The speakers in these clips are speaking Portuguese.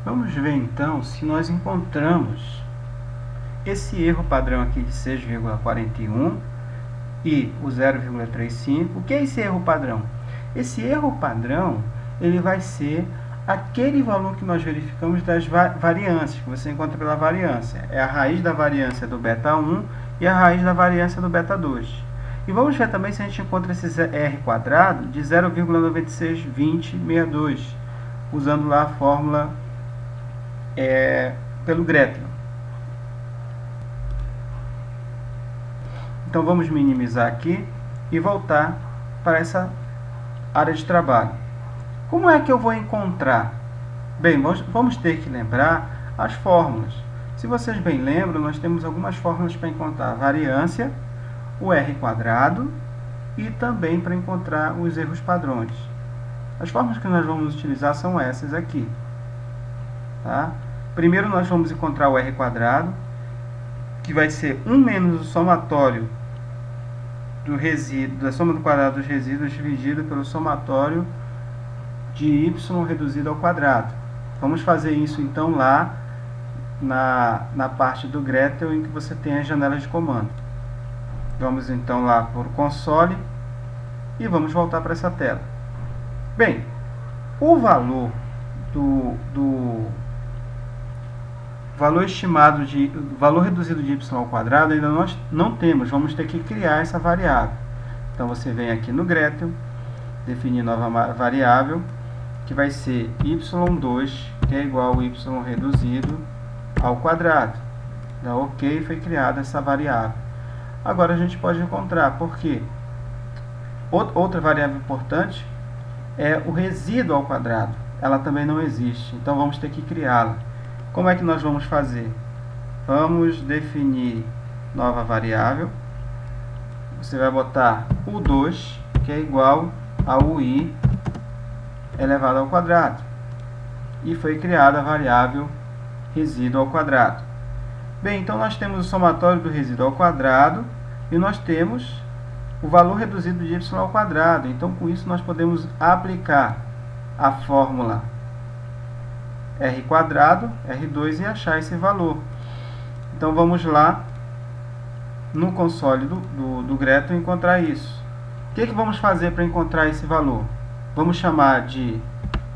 Vamos ver então se nós encontramos esse erro padrão aqui de 6,41 e o 0,35. O que é esse erro padrão? Esse erro padrão ele vai ser aquele valor que nós verificamos das variâncias, que você encontra pela variância. É a raiz da variância do beta 1 e a raiz da variância do beta 2. E vamos ver também se a gente encontra esse r quadrado de 0,962062, usando lá a fórmula pelo Gretel. Então vamos minimizar aqui e voltar para essa área de trabalho. Como é que eu vou encontrar? Bem, vamos ter que lembrar as fórmulas. Se vocês bem lembram, nós temos algumas fórmulas para encontrar a variância, o r quadrado e também para encontrar os erros padrões. As fórmulas que nós vamos utilizar são essas aqui. Tá? Primeiro nós vamos encontrar o r quadrado, que vai ser 1 menos o somatório do resíduo, da soma do quadrado dos resíduos dividido pelo somatório de y reduzido ao quadrado. Vamos fazer isso então lá na parte do Gretel em que você tem as janelas de comando. Vamos então lá para o console e vamos voltar para essa tela. Bem, o valor valor estimado de valor reduzido de y ao quadrado ainda nós não temos, vamos ter que criar essa variável. Então você vem aqui no Gretel, definir nova variável, que vai ser y2, que é igual ao y reduzido ao quadrado. Dá OK, foi criada essa variável. Agora a gente pode encontrar, porque outra variável importante é o resíduo ao quadrado. Ela também não existe, então vamos ter que criá-la. Como é que nós vamos fazer? Vamos definir nova variável. Você vai botar u2, que é igual a ui elevado ao quadrado. E foi criada a variável resíduo ao quadrado. Bem, então nós temos o somatório do resíduo ao quadrado e nós temos o valor reduzido de y ao quadrado. Então, com isso, nós podemos aplicar a fórmula r quadrado, r2, e achar esse valor. Então, vamos lá no console do Gretel encontrar isso. O que vamos fazer para encontrar esse valor? Vamos chamar de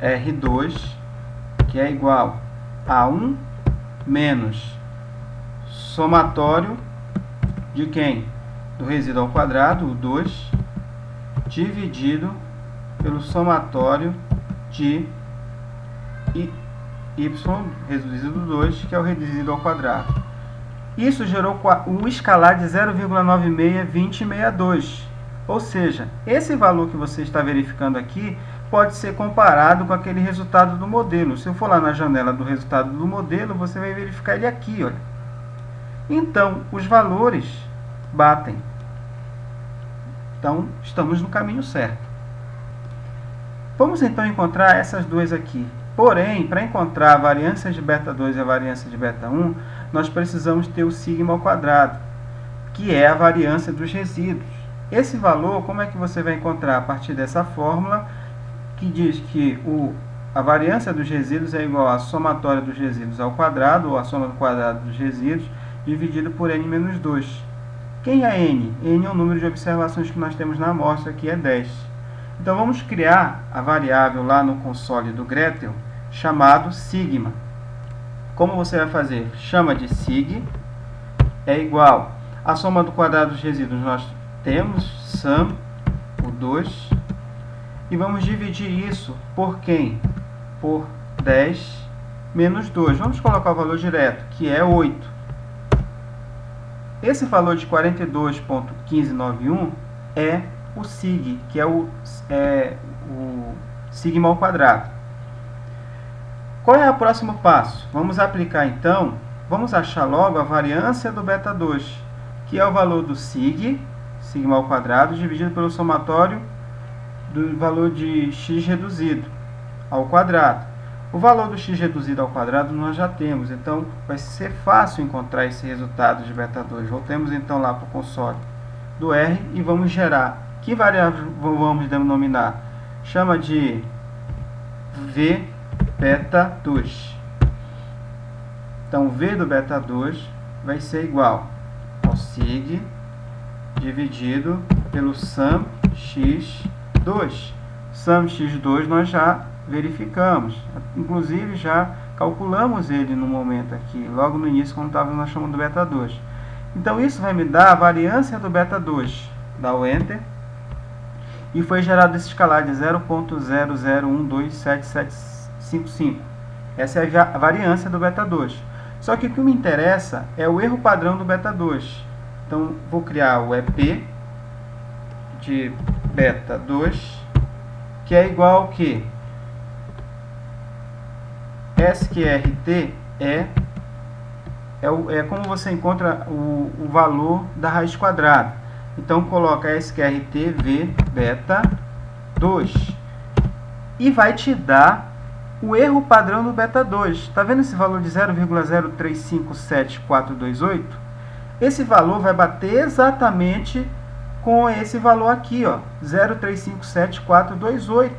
r2, que é igual a 1 menos somatório de quem? Do resíduo ao quadrado, o 2, dividido pelo somatório de y reduzido 2, que é o reduzido ao quadrado. Isso gerou o escalar de 0,962062. Ou seja, esse valor que você está verificando aqui pode ser comparado com aquele resultado do modelo. Se eu for lá na janela do resultado do modelo, você vai verificar ele aqui, olha. Então, os valores batem. Então, estamos no caminho certo. Vamos então encontrar essas duas aqui. Porém, para encontrar a variância de beta 2 e a variância de beta 1, nós precisamos ter o sigma ao quadrado, que é a variância dos resíduos. Esse valor, como é que você vai encontrar? A partir dessa fórmula, que diz que a variância dos resíduos é igual à somatória dos resíduos ao quadrado, ou a soma do quadrado dos resíduos, dividido por n menos 2. Quem é n? N é o número de observações que nós temos na amostra, que é 10. Então, vamos criar a variável lá no console do Gretel, chamado sigma. Como você vai fazer? Chama de sig, é igual à soma do quadrado dos resíduos. Nós temos sum, o 2, e vamos dividir isso por quem? Por 10 menos 2. Vamos colocar o valor direto, que é 8. Esse valor de 42,1591 é o sig, que é o sigma ao quadrado. Qual é o próximo passo? Vamos aplicar então, vamos achar logo a variância do beta 2, que é o valor do sigma ao quadrado, dividido pelo somatório do valor de x reduzido ao quadrado. O valor do x reduzido ao quadrado nós já temos, então vai ser fácil encontrar esse resultado de beta 2. Voltemos então lá para o console do R e vamos gerar. Que variável vamos denominar? Chama de v beta 2. Então, V do beta 2 vai ser igual ao sig dividido pelo sum x2. Sum x2 nós já verificamos, inclusive já calculamos ele no momento aqui, logo no início, quando estávamos na chama do beta 2. Então, isso vai me dar a variância do beta 2. Dá o Enter. E foi gerado esse escalar de 0.00127755. Essa é a variância do beta 2. Só que o que me interessa é o erro padrão do beta 2. Então, vou criar o EP de beta 2, que é igual ao que? SQRT é como você encontra o valor da raiz quadrada. Então, coloca SQRT V beta 2 e vai te dar o erro padrão do beta 2. Está vendo esse valor de 0,0357428? Esse valor vai bater exatamente com esse valor aqui, ó, 0,357,428,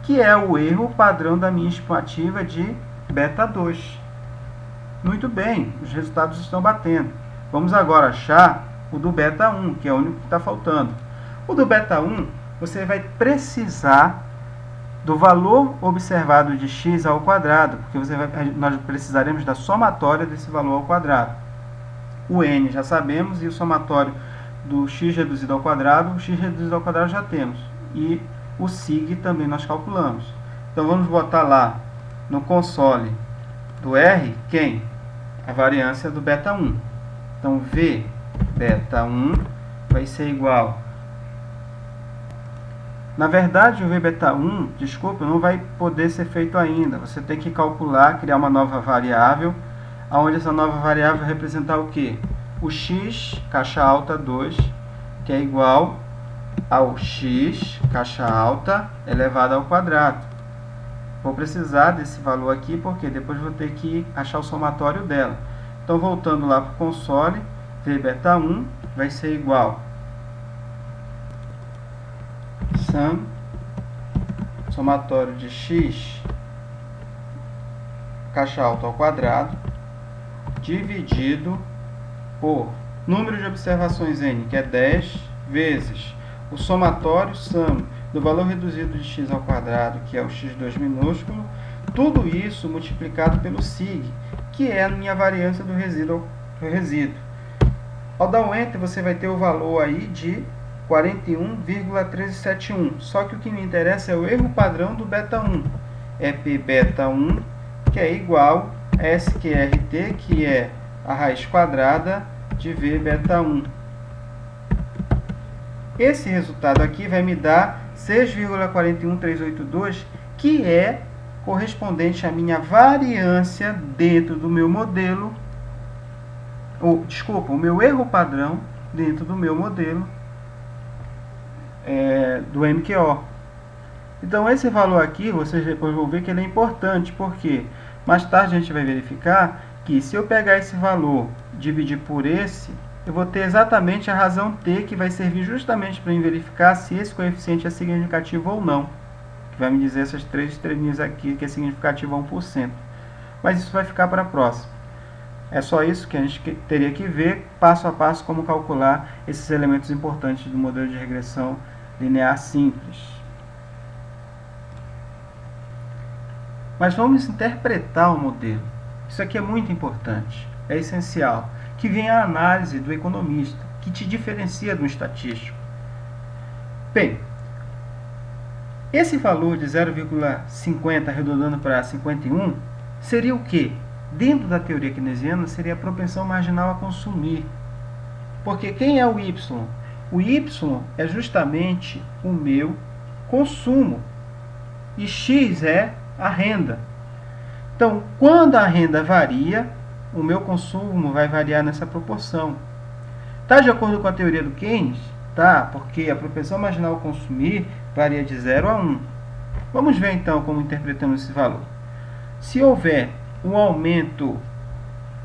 que é o erro padrão da minha estimativa de beta 2. Muito bem, os resultados estão batendo. Vamos agora achar o do beta 1, que é o único que está faltando. O do beta 1, você vai precisar do valor observado de x ao quadrado, porque nós precisaremos da somatória desse valor ao quadrado. O n já sabemos, e o somatório do x reduzido ao quadrado, o x reduzido ao quadrado já temos. E o sig também nós calculamos. Então, vamos botar lá no console do R, quem? A variância do beta 1. Então, V beta 1 vai ser igual. Na verdade, o V beta 1, desculpa, não vai poder ser feito ainda. Você tem que calcular, criar uma nova variável, onde essa nova variável vai representar o quê? O x, caixa alta 2, que é igual ao x, caixa alta, elevado ao quadrado. Vou precisar desse valor aqui, porque depois vou ter que achar o somatório dela. Então, voltando lá para o console, V beta 1 vai ser igual sum, somatório de x, caixa alta ao quadrado, dividido por número de observações n, que é 10, vezes o somatório sum do valor reduzido de x ao quadrado, que é o x2 minúsculo, tudo isso multiplicado pelo sig, que é a minha variância do resíduo. Ao dar um Enter, você vai ter o valor aí de 41,1371. Só que o que me interessa é o erro padrão do beta 1. É P beta 1, que é igual a SQRT, que é a raiz quadrada de V beta 1. Esse resultado aqui vai me dar 6,41382, que é correspondente à minha variância dentro do meu modelo, o meu erro padrão dentro do meu modelo do MQO. Então, esse valor aqui, vocês depois vão ver que ele é importante, porque mais tarde a gente vai verificar que se eu pegar esse valor e dividir por esse, eu vou ter exatamente a razão T, que vai servir justamente para verificar se esse coeficiente é significativo ou não. Que vai me dizer essas três estrelinhas aqui, que é significativo a 1%. Mas isso vai ficar para a próxima. É só isso que a gente teria que ver, passo a passo, como calcular esses elementos importantes do modelo de regressão linear simples. Mas vamos interpretar o modelo. Isso aqui é muito importante, é essencial. Que vem a análise do economista, que te diferencia do estatístico. Bem, esse valor de 0,50 arredondando para 51 seria o quê? Dentro da teoria keynesiana, seria a propensão marginal a consumir. Porque quem é o Y? O Y é justamente o meu consumo. E X é a renda. Então, quando a renda varia, o meu consumo vai variar nessa proporção. Está de acordo com a teoria do Keynes? Tá, porque a propensão marginal a consumir varia de 0 a 1. Vamos ver então como interpretamos esse valor. Se houver um aumento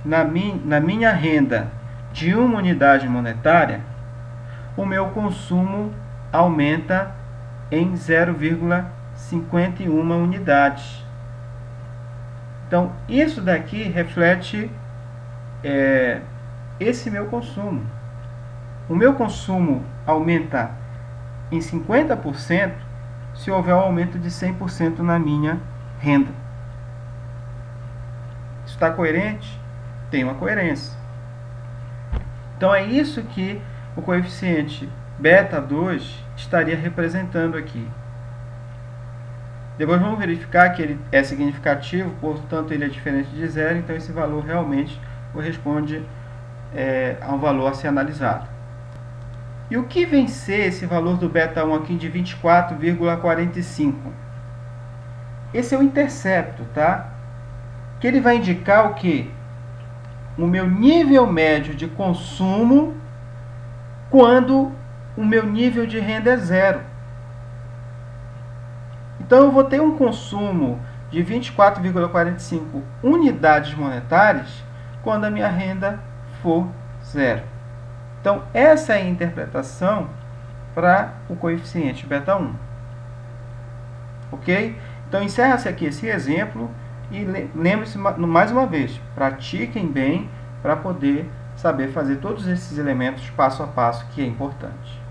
na minha renda de uma unidade monetária, o meu consumo aumenta em 0,51 unidades. Então, isso daqui reflete esse meu consumo. O meu consumo aumenta em 50% se houver um aumento de 100% na minha renda. Isso está coerente? Tem uma coerência. Então, é isso que o coeficiente beta 2 estaria representando aqui. Depois vamos verificar que ele é significativo, portanto ele é diferente de zero, então esse valor realmente corresponde a um valor a ser analisado. E o que vem ser esse valor do beta 1 aqui de 24,45? Esse é o intercepto, tá? Que ele vai indicar o quê? O meu nível médio de consumo quando o meu nível de renda é zero. Então eu vou ter um consumo de 24,45 unidades monetárias quando a minha renda for zero. Então essa é a interpretação para o coeficiente beta 1. Ok? Então encerra-se aqui esse exemplo e lembre-se mais uma vez, pratiquem bem para poder saber fazer todos esses elementos passo a passo, que é importante.